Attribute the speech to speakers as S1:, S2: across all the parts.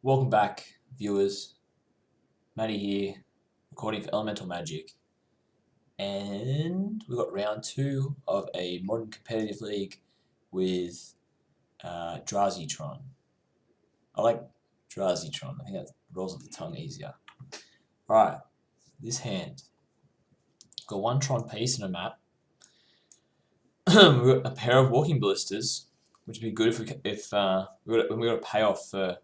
S1: Welcome back, viewers. Matty here, recording for Elemental Magic. And we've got round 2 of a modern competitive league with EldraziTron. I like EldraziTron. I think that rolls off the tongue easier. Alright, this hand. Got one Tron piece in a map. We've got a pair of walking ballistas, which would be good if we got a payoff for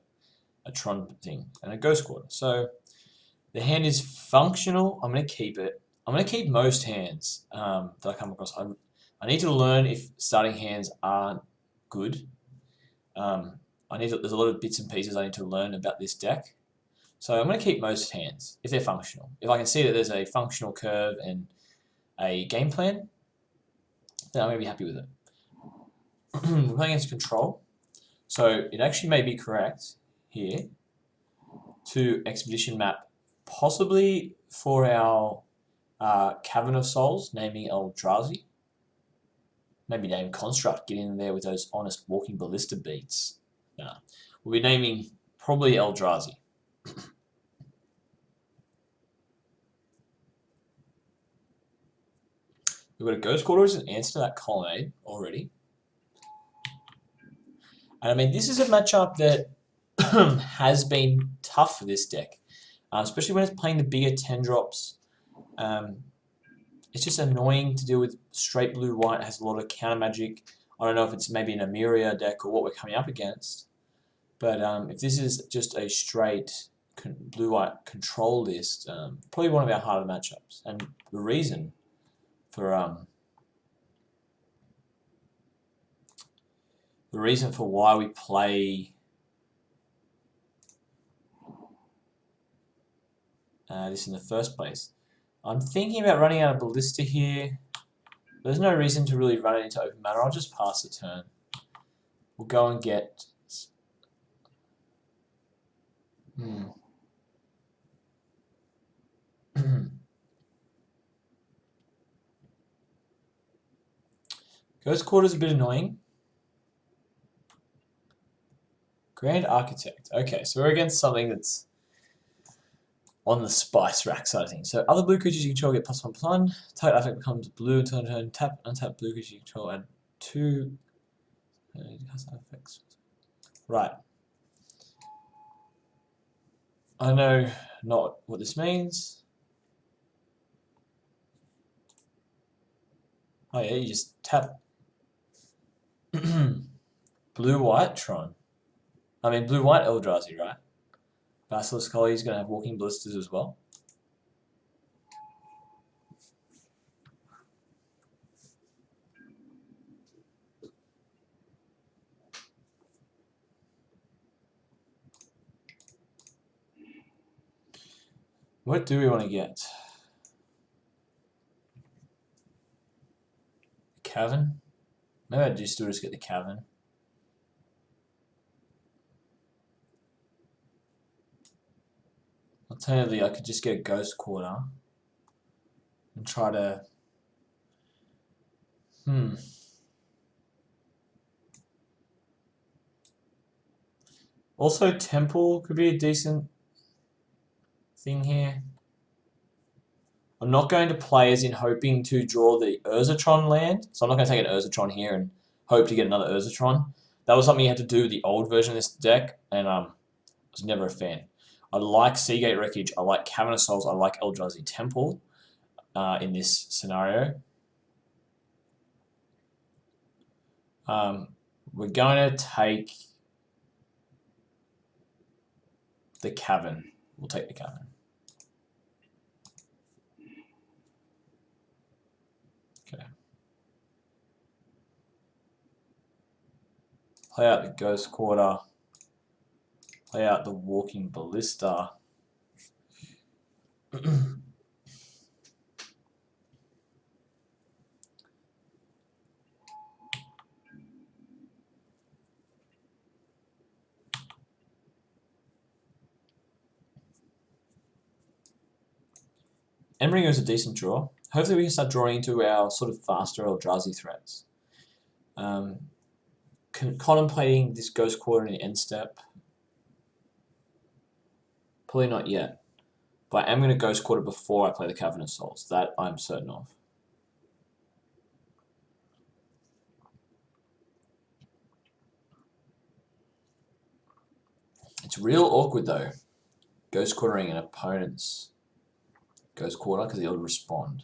S1: a Tron thing, and a Ghost Quarter. So the hand is functional. I'm going to keep it. I'm going to keep most hands that I come across. I need to learn if starting hands aren't good. There's a lot of bits and pieces I need to learn about this deck. So I'm going to keep most hands if they're functional. If I can see that there's a functional curve and a game plan, then I'm going to be happy with it. We're playing against control. So it actually may be correct here to expedition map, possibly for our Cavern of Souls, naming Eldrazi. Maybe name Construct, get in there with those honest walking ballista beats. We'll be naming probably Eldrazi. We've got a Ghost Quarter as an answer to that Colonnade already. And I mean, this is a matchup that has been tough for this deck, especially when it's playing the bigger 10 drops. It's just annoying to deal with. Straight blue-white has a lot of counter magic. I don't know if it's maybe an Amiria deck or what we're coming up against. But if this is just a straight blue-white control list, probably one of our harder matchups. And the reason for why we play this in the first place. I'm thinking about running out of ballista here. There's no reason to really run it into open mana. I'll just pass the turn. We'll go and get... Ghost Quarter's a bit annoying. Grand Architect. Okay, so we're against something that's on the spice rack side of things. So other blue creatures you control get +1/+1. Target effect becomes blue until turn. Tap, untap blue creatures you control, add 2 effects. Right. I know not what this means. Oh yeah, you just tap blue-white Tron. I mean blue-white Eldrazi, right? Basilisk Collie is going to have walking ballistas as well. What do we want to get? Cavern? Maybe I still just get the Cavern. Alternatively, I could just get a Ghost Quarter and try to... Also, Temple could be a decent thing here. I'm not going to play as in hoping to draw the EldraziTron land, so I'm not going to take an EldraziTron here and hope to get another EldraziTron. That was something you had to do with the old version of this deck, and I was never a fan. I like Seagate Wreckage, I like Cavern of Souls, I like Eldrazi Temple in this scenario. We're going to take the Cavern. We'll take the Cavern. Okay. Play out the Ghost Quarter. Play out the Walking Ballista. Emringo is a decent draw. Hopefully we can start drawing into our sort of faster Eldrazi threats. Contemplating this Ghost Quarter in the end step. Probably not yet. But I am going to Ghost Quarter before I play the Cavern of Souls. That I'm certain of. It's real awkward though. Ghost Quartering an opponent's Ghost Quarter because it'll respond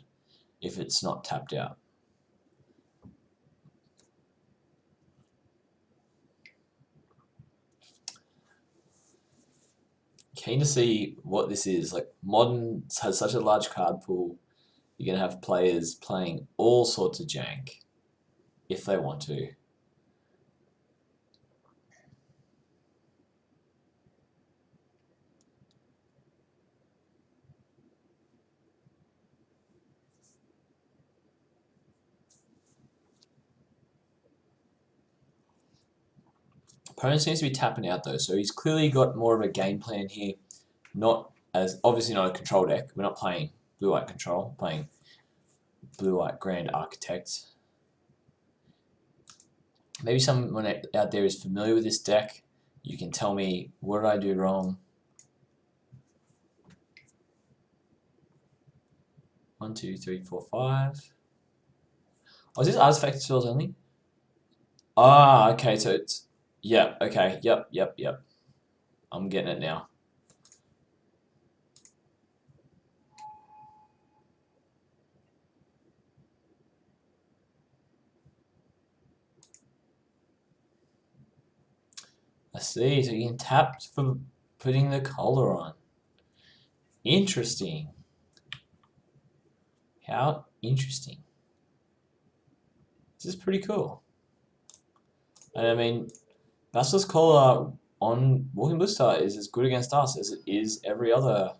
S1: if it's not tapped out. Keen to see what this is. Like, Modern has such a large card pool. You're going to have players playing all sorts of jank if they want to. Opponent seems to be tapping out though, so he's clearly got more of a game plan here. Not as obviously not a control deck. We're not playing blue-white control. Playing blue-white Grand Architect. Maybe someone out there is familiar with this deck. You can tell me what did I do wrong. 1, 2, 3, 4, 5. Oh, is this artifact spells only? Ah, okay, so it's yeah, okay, yep. I'm getting it now. I see, so you can tap for putting the collar on. Interesting. How interesting. This is pretty cool. And I mean, Basilisk Collar on Walking Ballista is as good against us as it is every other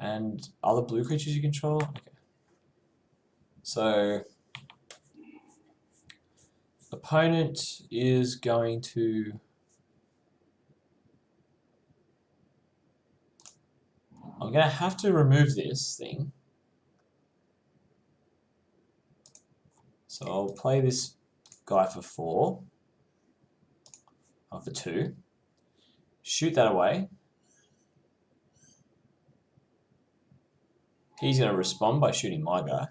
S1: and other blue creatures you control. Okay. So opponent is going to I'm gonna have to remove this thing. So I'll play this guy for 4. For 2. Shoot that away. He's going to respond by shooting my guy.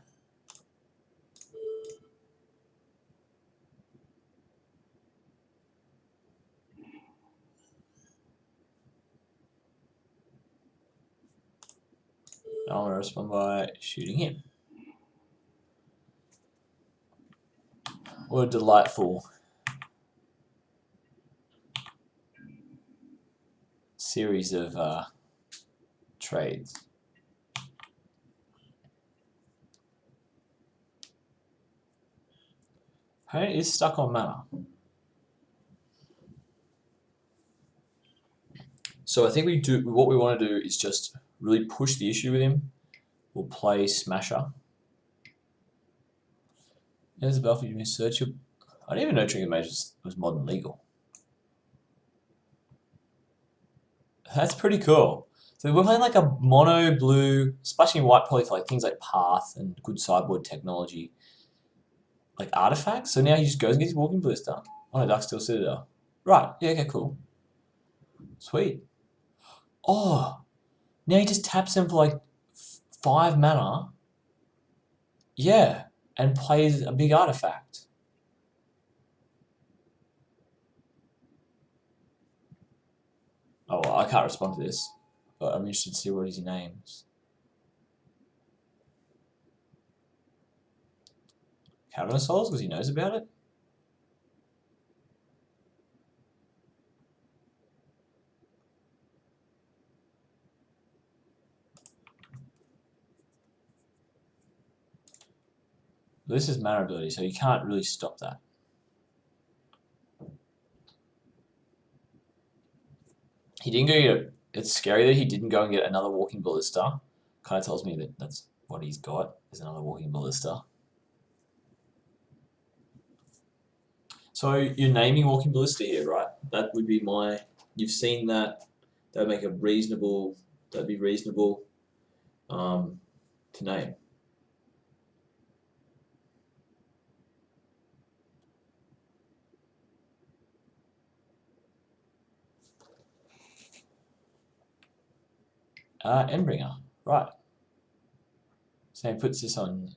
S1: I'm going to respond by shooting him. What a delightful series of trades. Opponent is stuck on mana. So I think what we want to do is just really push the issue with him. We'll play Smasher. There's a buff you can search your... I didn't even know Trigger Mage was modern legal. That's pretty cool. So we're playing like a mono blue, splashing white poly for like things like Path and good sideboard technology. Like artifacts. So now he just goes and gets his Walking Ballista on a Darksteel Citadel. Right, yeah, okay, cool. Sweet. Oh, now he just taps him for like 5 mana. Yeah, and plays a big artifact. Oh, well, I can't respond to this, but I'm interested to see what his names. Cavern of Souls, because he knows about it? This is mana ability, so you can't really stop that. He didn't go get it's scary that he didn't go and get another Walking Ballista. Kind of tells me that that's what he's got, is another Walking Ballista. So you're naming Walking Ballista here, right? That would be my... You've seen that. That would make a reasonable... That'd be reasonable to name. Endbringer. Right. So he puts this on.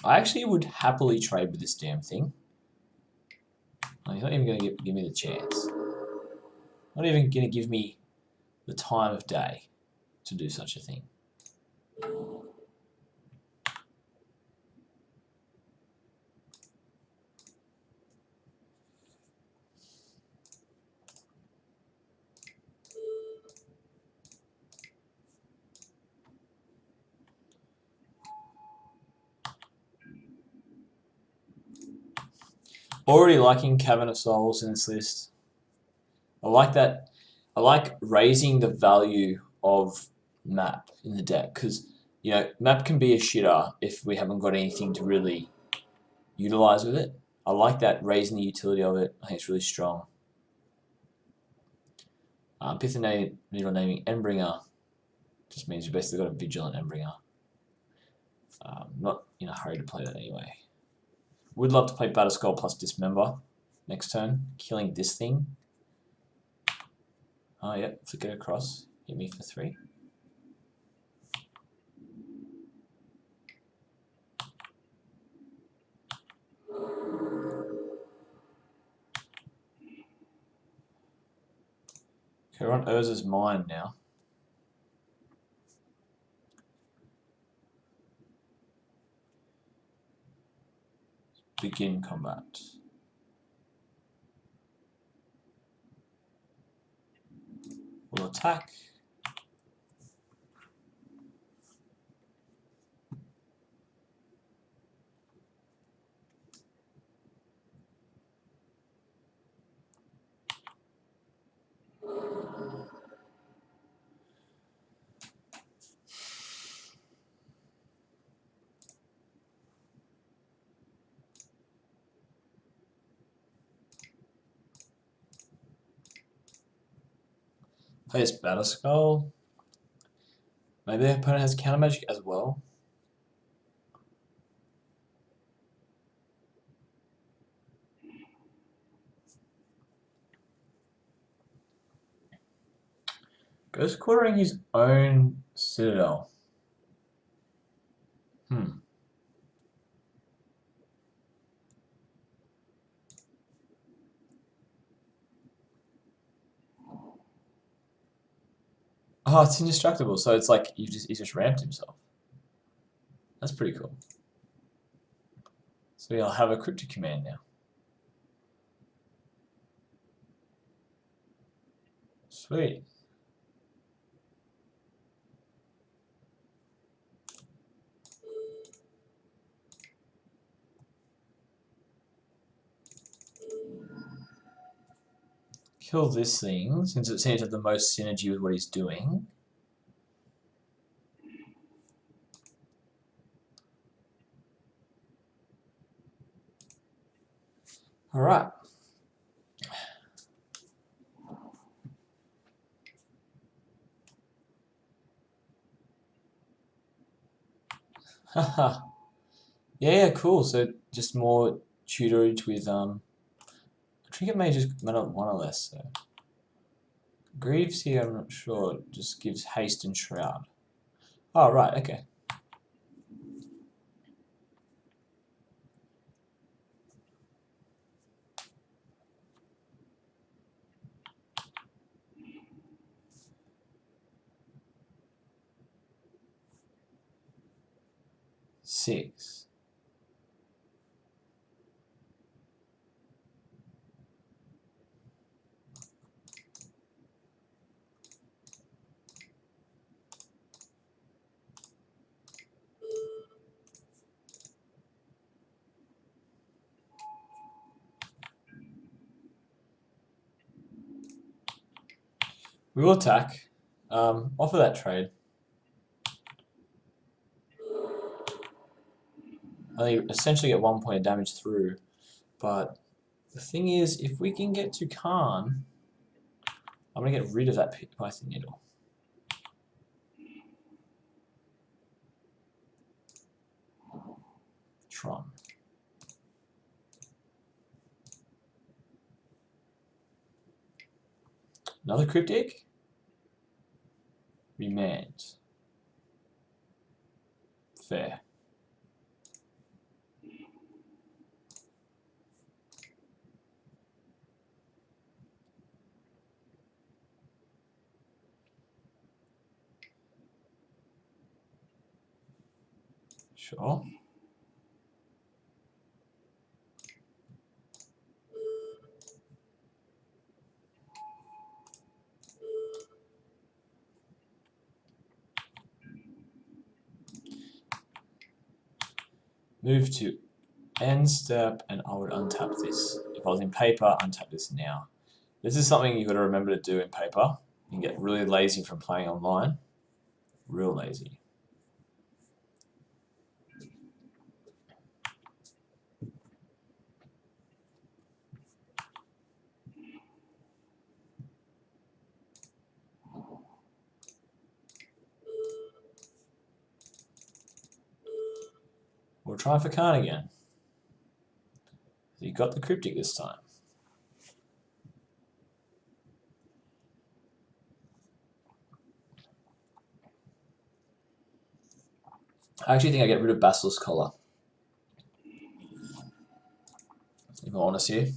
S1: I actually would happily trade with this damn thing. Oh, he's not even going to give me the chance. Not even going to give me the time of day to do such a thing. Already liking Cavern of Souls in this list. I like that. I like raising the value of map in the deck because, you know, map can be a shitter if we haven't got anything to really utilize with it. I like that, raising the utility of it. I think it's really strong. Pith and Needle naming Endbringer just means we basically got a Vigilant Endbringer. Not in a hurry to play that anyway. Would love to play Batterskull plus Dismember next turn, killing this thing. Oh yeah, flick it across, hit me for 3. Okay, we're on Urza's Mind now. Begin combat. We'll attack. Play this Batterskull. Maybe the opponent has counter magic as well. Ghost quartering his own citadel. Oh, it's indestructible. So it's like he just ramped himself. That's pretty cool. So he'll have a cryptic command now. Sweet. Kill this thing, since it seems to have the most synergy with what he's doing. Alright. Haha. Yeah, cool. So just more tutorage with Trinket Mage just mana 1 or less, so Greaves here, I'm not sure, just gives haste and shroud. Oh right, okay. Six. We will attack. Offer that trade. I essentially get 1 point of damage through, but the thing is, if we can get to Khan, I'm going to get rid of that Python Needle. Tron. Another cryptic? Remand. Fair. Sure. Move to end step, and I would untap this. If I was in paper, untap this now. This is something you've got to remember to do in paper. You can get really lazy from playing online. Real lazy. We'll try for Khan again. So you got the cryptic this time. I actually think I get rid of Basilisk Collar. If I'm honest here.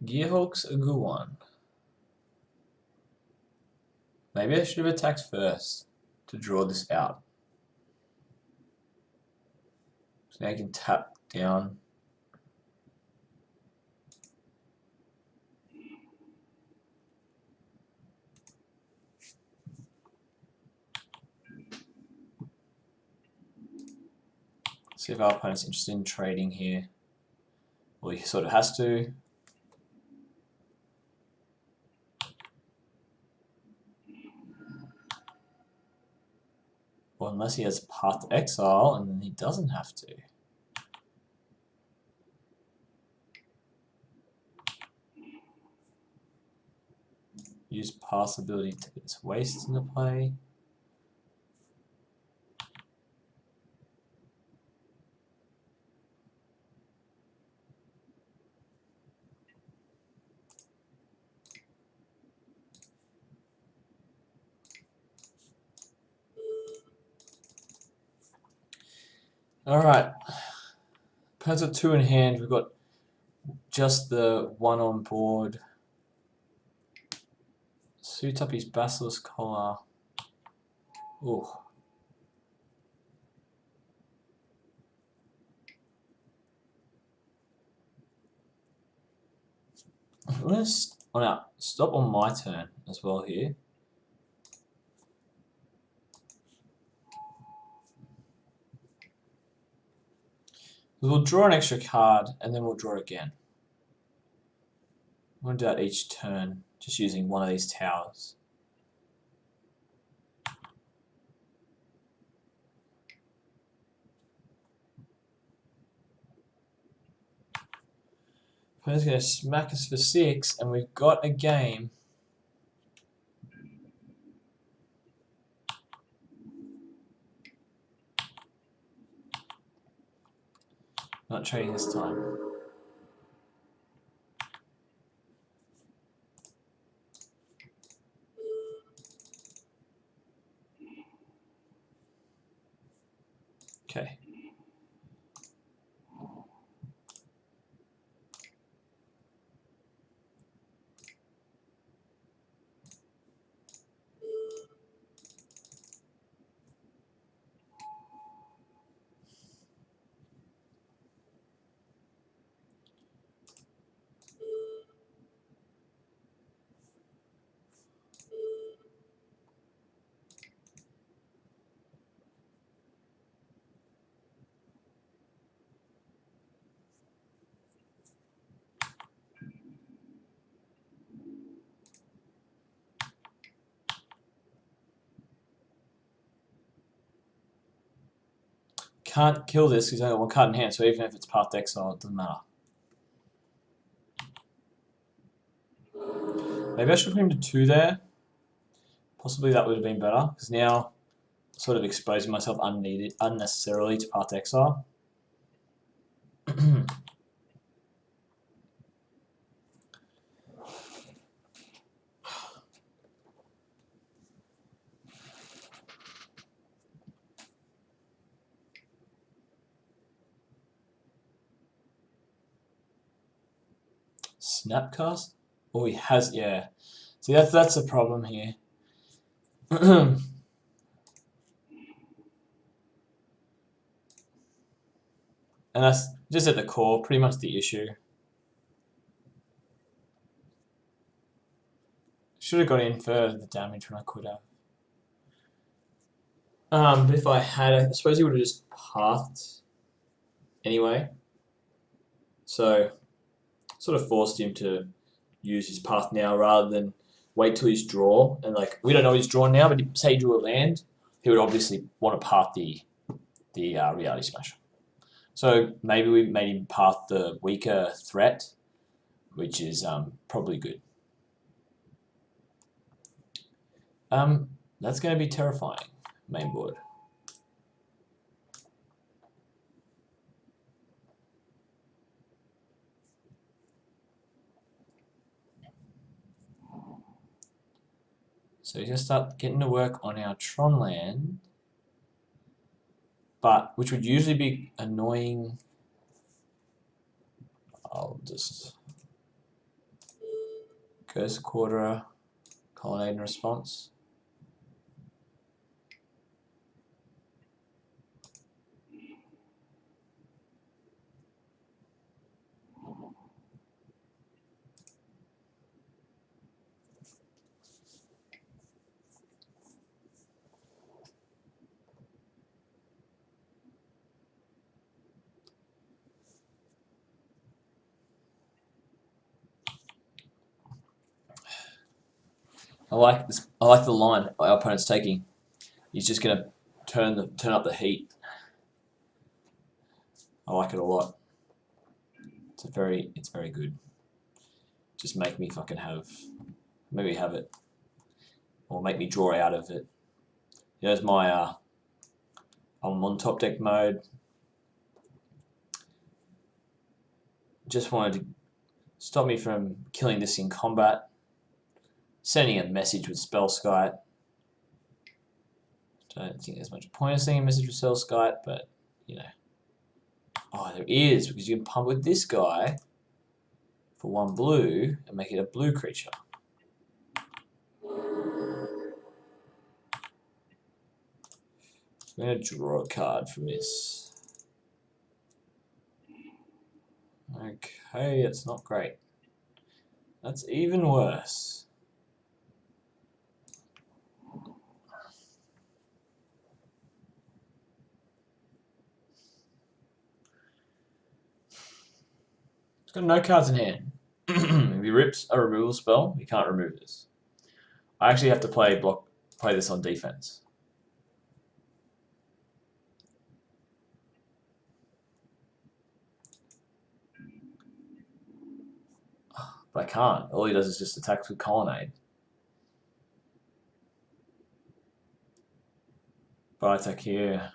S1: Gearhulk's a good one. Maybe I should have attacked first to draw this out. So now I can tap down. See if our opponent's interested in trading here. Well, he sort of has to. Or unless he has Path to Exile, and then he doesn't have to. Use Path's ability to get its waste into play. Alright. Opponents got 2 in hand. We've got just the 1 on board. Suit up his Basilisk Collar. Ooh. I'm going to stop on my turn as well here. We'll draw an extra card and then we'll draw again. I'm going to do that each turn, just using one of these towers. Opponent's going to smack us for 6, and we've got a game. Not trading this time. Okay. can't kill this because I got one card in hand, so even if it's Path to Exile, it doesn't matter. Maybe I should put him to 2 there. Possibly that would have been better, because now I'm sort of exposing myself unnecessarily to Path to Exile. Snapcast? Oh, he has, yeah. See, that's the problem here. And that's just at the core, pretty much the issue. Should have got in for the damage when I could have. But if I had, I suppose he would have just pathed anyway. So, sort of forced him to use his path now rather than wait till his draw. And like, we don't know he's drawn now, but say he drew a land, he would obviously want to path the Reality Smasher. So maybe we made him path the weaker threat, which is probably good. That's going to be terrifying, main board. So he's going to start getting to work on our Tron land, but which would usually be annoying. I'll just Curse Quarterer, Colonnade in response. I like this. I like the line our opponent's taking. He's just gonna turn up the heat. I like it a lot. It's very good. Just make me fucking maybe have it, or make me draw out of it. There's my I'm on top deck mode. Just wanted to stop me from killing this in combat. Sending a message with Spellskite. Don't think there's much point in sending a message with Spellskite, but you know. Oh, there is, because you can pump with this guy for 1 blue and make it a blue creature. I'm going to draw a card from this. Okay, that's not great. That's even worse. It's got no cards in hand. If he rips a removal spell, he can't remove this. I actually have to play this on defense. But I can't. All he does is just attack with Colonnade. But I attack here.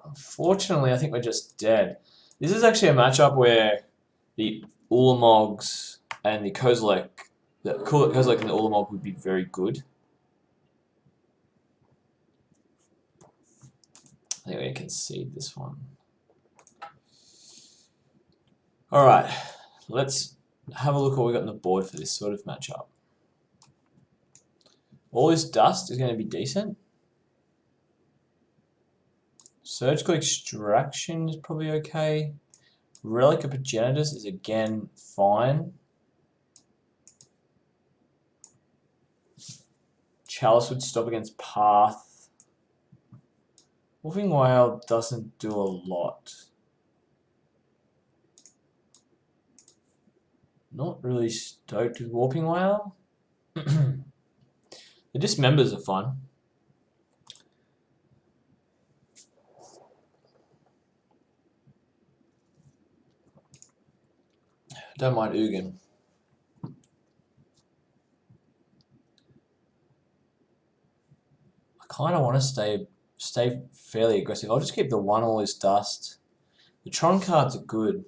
S1: Unfortunately, I think we're just dead. This is actually a matchup where the Ulamogs and the Kozilek, and the Ulamog would be very good. I think we can concede this one. Alright, let's have a look at what we got on the board for this sort of matchup. All this dust is going to be decent. Surgical Extraction is probably okay. Relic of Progenitus is again fine. Chalice would stop against Path. Wolfing Whale doesn't do a lot. Not really stoked with Warping Whale. The Dismembers are fun. Don't mind Ugin. I kind of want to stay fairly aggressive. I'll just keep the 1 all this dust. The Tron cards are good.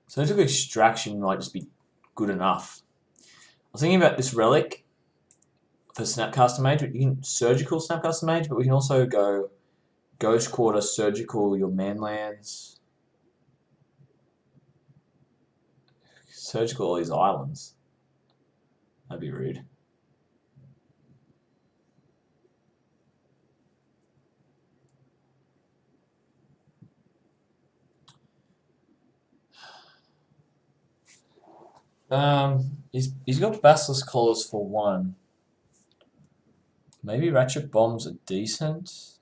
S1: Surgical Extraction might just be good enough. I was thinking about this relic for Snapcaster Mage. You can Surgical Snapcaster Mage, but we can also go Ghost Quarter, Surgical your Manlands. Surgical all these islands. That'd be rude. He's got Basilisk Claws for 1. Maybe Ratchet Bombs are decent.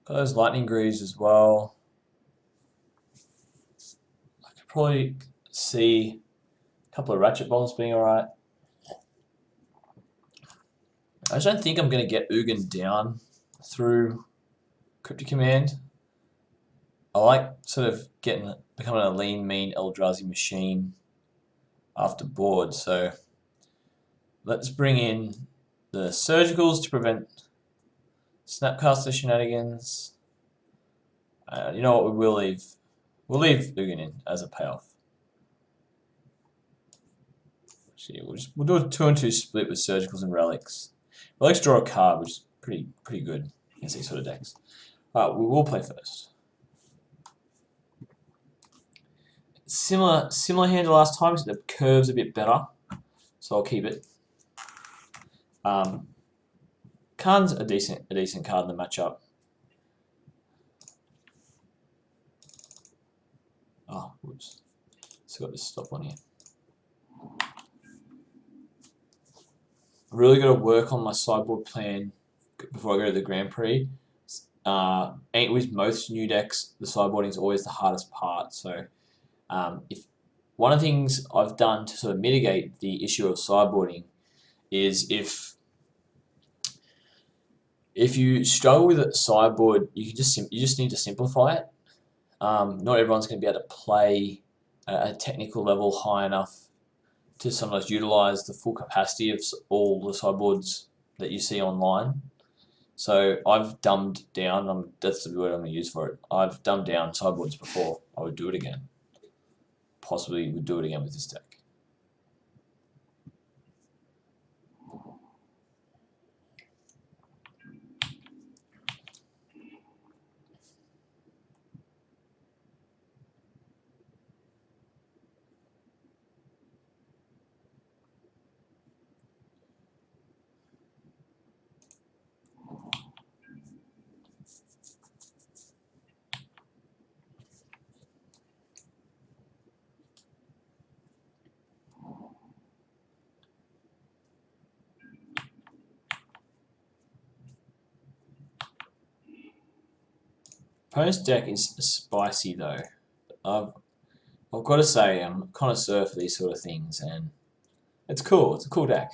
S1: Got those Lightning Greaves as well. I could probably see a couple of Ratchet Bombs being alright. I just don't think I'm going to get Ugin down through Cryptic Command. I like sort of becoming a lean, mean Eldrazi machine after board, so let's bring in the Surgicals to prevent Snapcaster shenanigans. You know what, we'll leave Ugin in as a payoff. Actually, we'll do a 2 and 2 split with Surgicals and Relics. Relics draw a card, which is pretty good against these sort of decks. Alright, we will play first. Similar hand to last time, so the curve's a bit better, so I'll keep it. Khan's a decent card in the matchup. Oh, whoops. Still got this stop on here. Really got to work on my sideboard plan before I go to the Grand Prix. With most new decks, the sideboarding is always the hardest part. So, if one of the things I've done to sort of mitigate the issue of sideboarding is if you struggle with a sideboard, you just need to simplify it. Not everyone's going to be able to play at a technical level high enough to sometimes utilize the full capacity of all the sideboards that you see online. So I've dumbed down, that's the word I'm going to use for it, I've dumbed down sideboards before. I would do it again. Possibly would do it again with this deck. Opponent's deck is spicy though. I've got to say, I'm a connoisseur for these sort of things, and it's cool. It's a cool deck.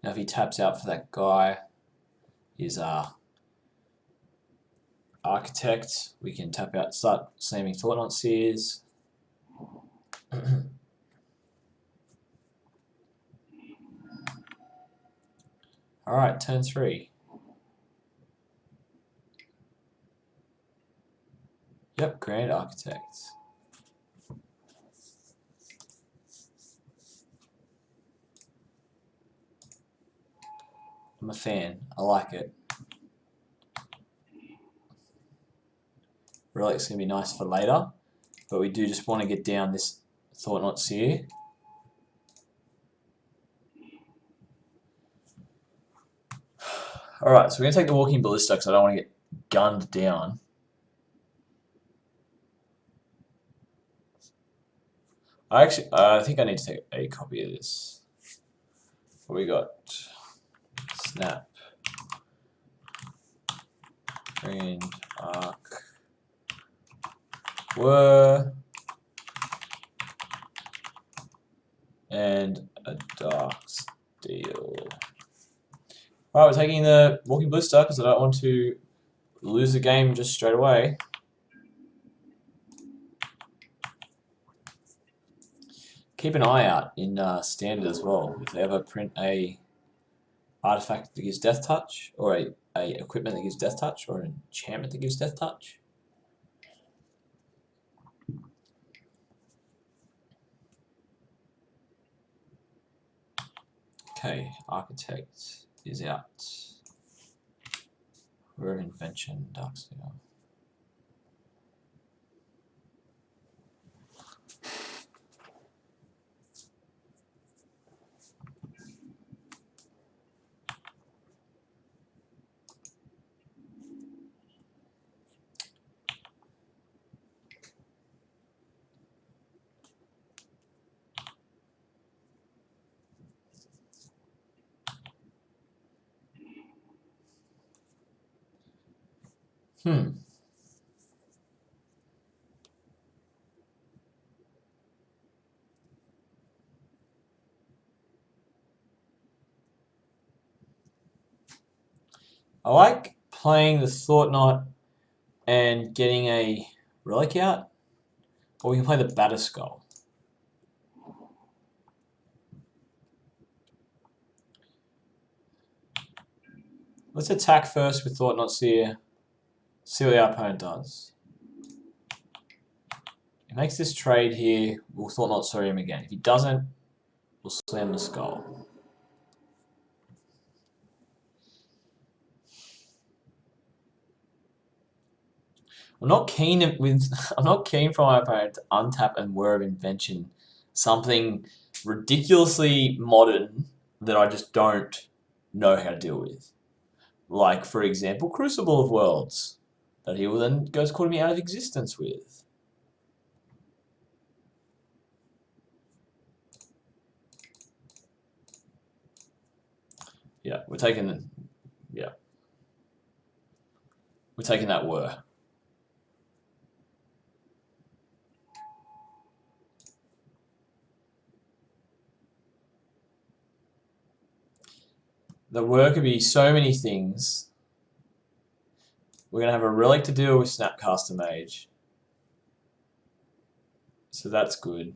S1: Now if he taps out for that guy, his Architect, we can tap out, start slamming Thought-Knot Seers. Alright, turn 3. Yep, Grand Architect. I'm a fan. I like it. Relic's going to be nice for later, but we do just want to get down this Thought-Knot Seer. Alright, so we're going to take the Walking Ballista because I don't want to get gunned down. I think I need to take a copy of this. What we got? Snap. Grand Arc. were and a dark steel. Alright, we're taking the Walking Blister because I don't want to lose the game just straight away. Keep an eye out in Standard as well. If they ever print a artifact that gives Death Touch, or a equipment that gives Death Touch, or an enchantment that gives Death Touch. Okay, Architect is out. Rare Invention, Darksteel. I like playing the Thought Knot and getting a relic out, or we can play the Batterskull. Let's attack first with Thought Knot Seer, see what our opponent does. If he makes this trade here, we'll Thought Knot Seer him again. If he doesn't, we'll slam the skull. I'm not keen for my opponent to untap and Word of Invention something ridiculously modern that I just don't know how to deal with. Like, for example, Crucible of Worlds, that he will then go to call me out of existence with. Yeah, we're taking that were. The were could be so many things. We're gonna have a relic to deal with Snapcaster Mage, so that's good.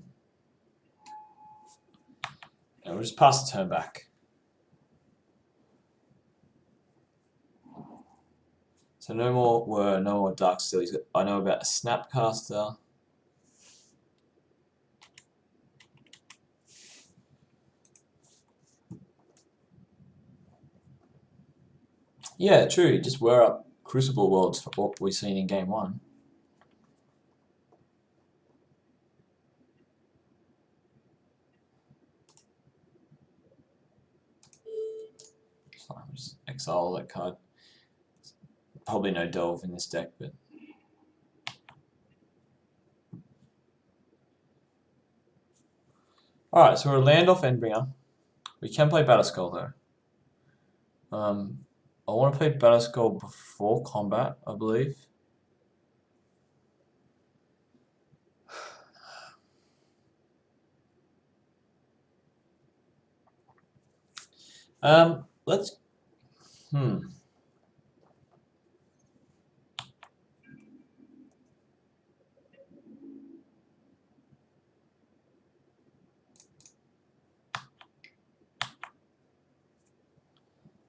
S1: And we'll just pass the turn back. So no more were, no more Dark Steel. I know about a Snapcaster. Yeah, true. Just were up Crucible Worlds for what we've seen in Game 1. So I'll just exile that card. Probably no Delve in this deck, but alright, so we're a land off Endbringer. We can play Batterskull though. I want to play Batterskull before combat, I believe. Let's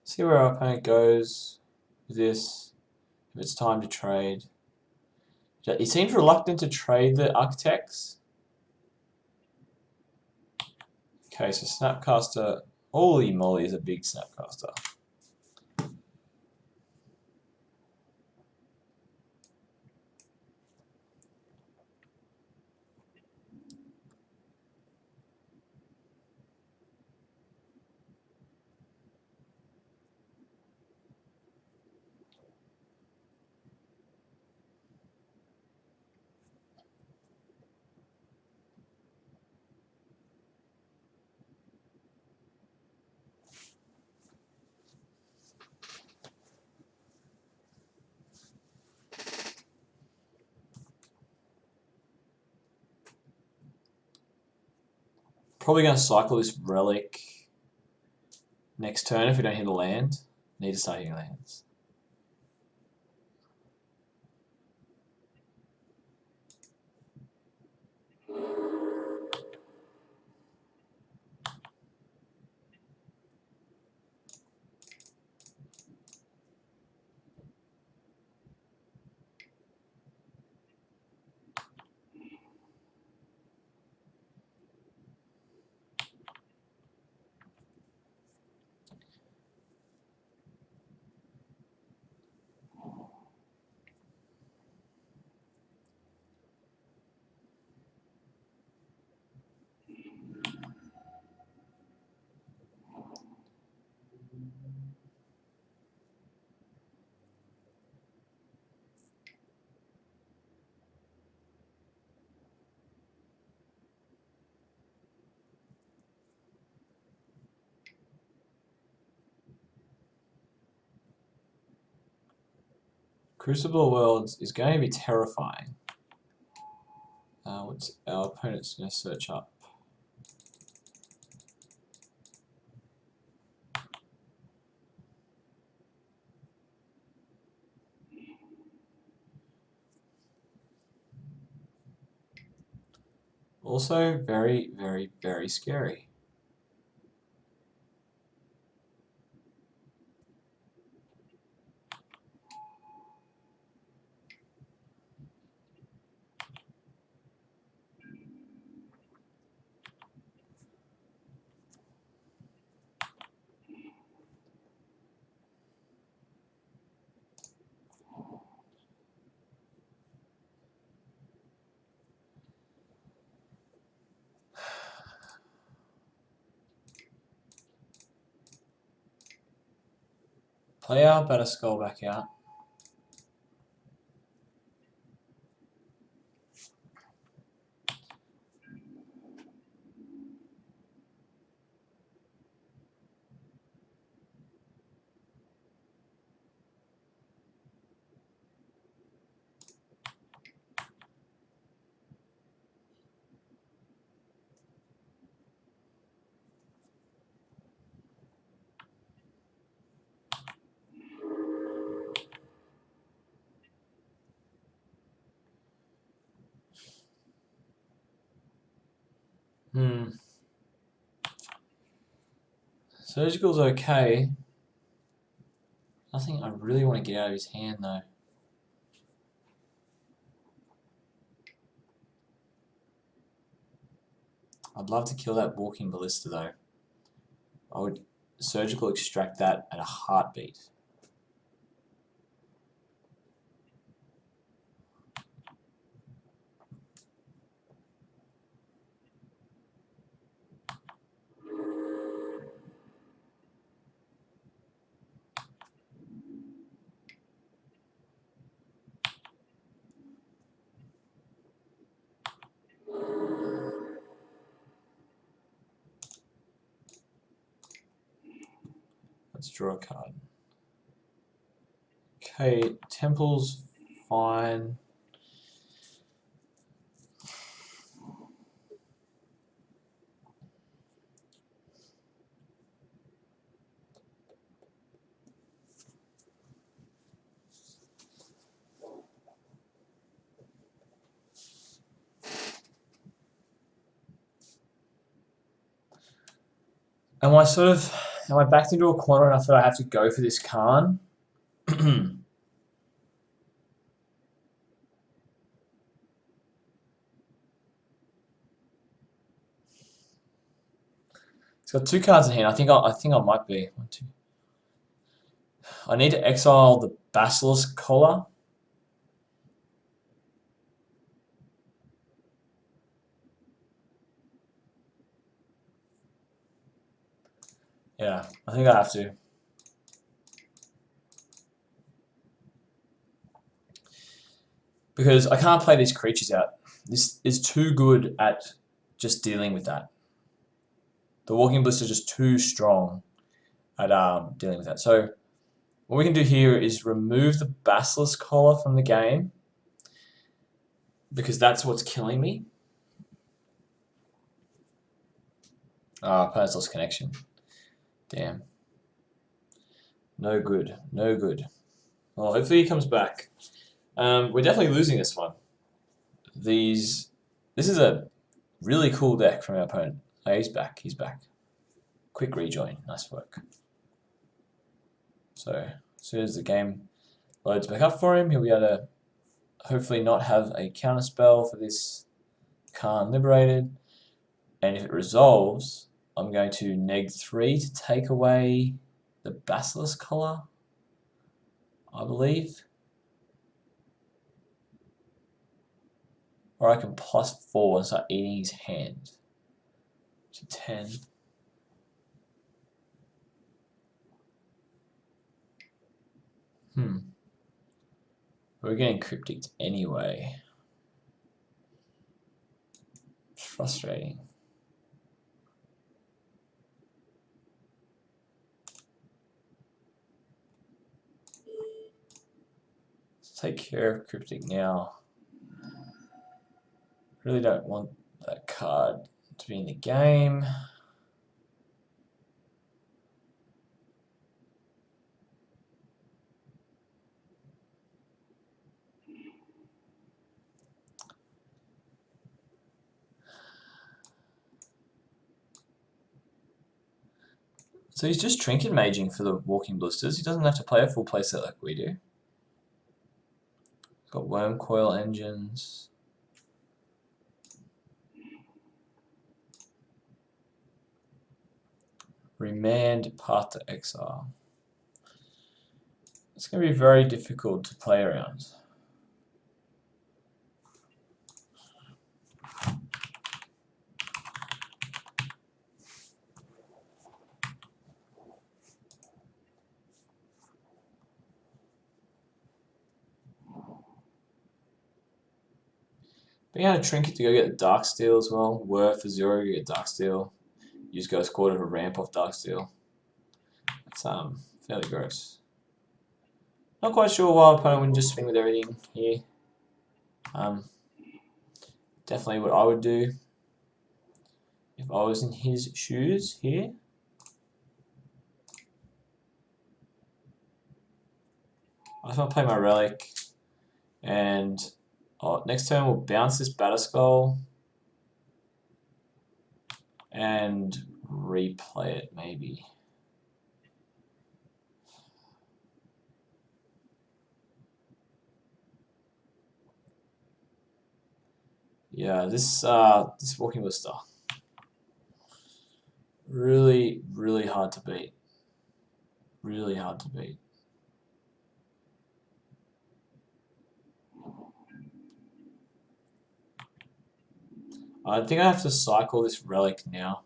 S1: see where our opponent goes with this. If it's time to trade. He seems reluctant to trade the Architects. Okay, so Snapcaster. Holy moly, is a big Snapcaster. Probably going to cycle this relic next turn if we don't hit a land. Need to start hitting lands. Crucible Worlds is going to be terrifying. What's our opponent's going to search up? Also very, very, very scary. Player better skull back out. Surgical's okay. Nothing I really want to get out of his hand though. I'd love to kill that Walking Ballista though. I would surgical extract that at a heartbeat. Let's draw a card. Okay, Temple's fine. Am I backed into a corner enough that I have to go for this Khan? He's got 2 cards in hand. I think I might be. 1, 2. I need to exile the Basilisk Collar. Yeah, I think I have to. Because I can't play these creatures out. This is too good at just dealing with that. The Walking Ballista is just too strong at dealing with that. So what we can do here is remove the Basilisk Collar from the game, because that's what's killing me. Ah, opponent's lost connection. Damn. No good. No good. Well, hopefully he comes back. We're definitely losing this one. This is a really cool deck from our opponent. Oh, he's back. He's back. Quick rejoin. Nice work. So, as soon as the game loads back up for him, he'll be able to hopefully not have a counter spell for this Khan Liberated. And if it resolves, I'm going to -3 to take away the Basilisk Collar, I believe. Or I can +4 and start eating his hand. To 10. We're getting cryptic anyway. It's frustrating. Let's take care of cryptic now. Really don't want that card to be in the game. So he's just Trinket Maging for the Walking Blisters. He doesn't have to play a full playset like we do. He's got Worm Coil Engines. Remand, Path to Exile. It's going to be very difficult to play around. Being able to Trinket to go get the Darksteel as well. Whir for 0 to get Darksteel. Use Ghost Quarter to ramp off Darksteel. It's fairly gross. Not quite sure why opponent wouldn't just swing with everything here. Definitely what I would do if I was in his shoes here. I just want to play my Relic, and next turn we'll bounce this Batterskull and replay it maybe. Yeah, this Walking Blister, really hard to beat. Really hard to beat. I think I have to cycle this Relic now.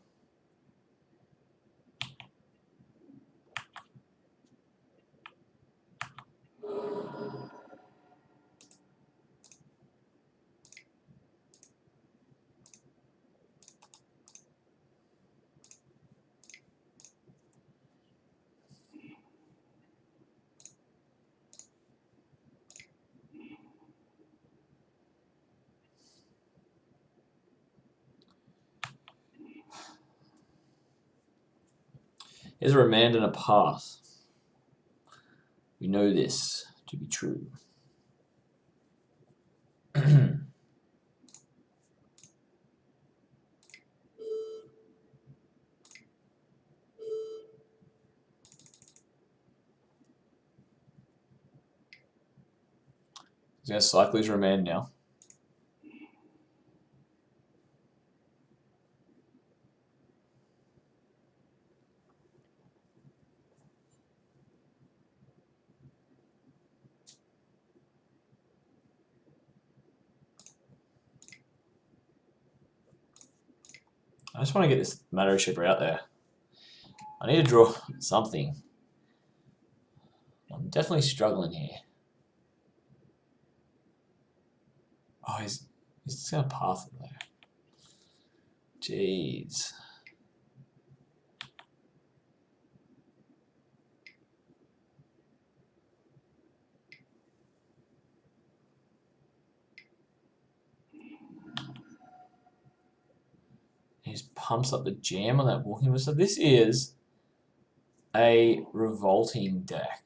S1: Here's a Remand and a Path. We know this to be true. He's going to cycle his Remand now. I just want to get this Matter Shipper out there. I need to draw something. I'm definitely struggling here. Oh, he's just going to path it there. Jeez. just pumps up the jam on that walking so this is a revolting deck.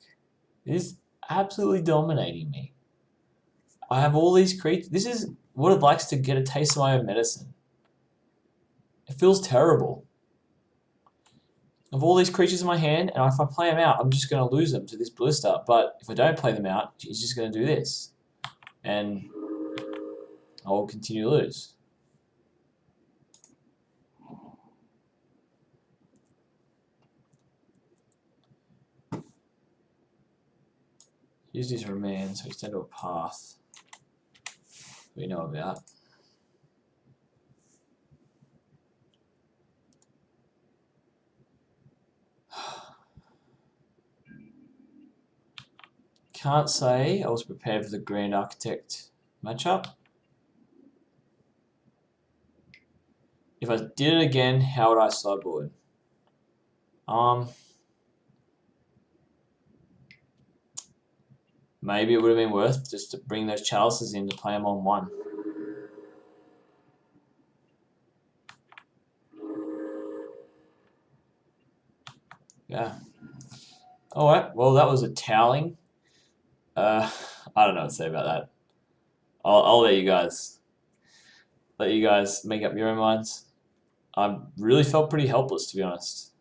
S1: It is absolutely dominating me. I have all these creatures. This is what it likes to get a taste of my own medicine. It feels terrible. I have all these creatures in my hand, and if I play them out, I'm just going to lose them to this Ballista. But if I don't play them out, he's just going to do this. And I will continue to lose. Use these remand, so extend to a path we know about. Can't say I was prepared for the Grand Architect matchup. If I did it again, how would I sideboard? Maybe it would have been worth just to bring those chalices in to play them on one. Yeah. Alright, well that was a toweling. I don't know what to say about that. I'll let you guys make up your own minds. I really felt pretty helpless, to be honest.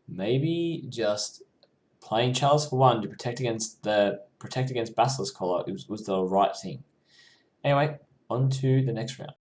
S1: Maybe just playing Chalice for one to protect against Basilisk Collar was the right thing. Anyway, on to the next round.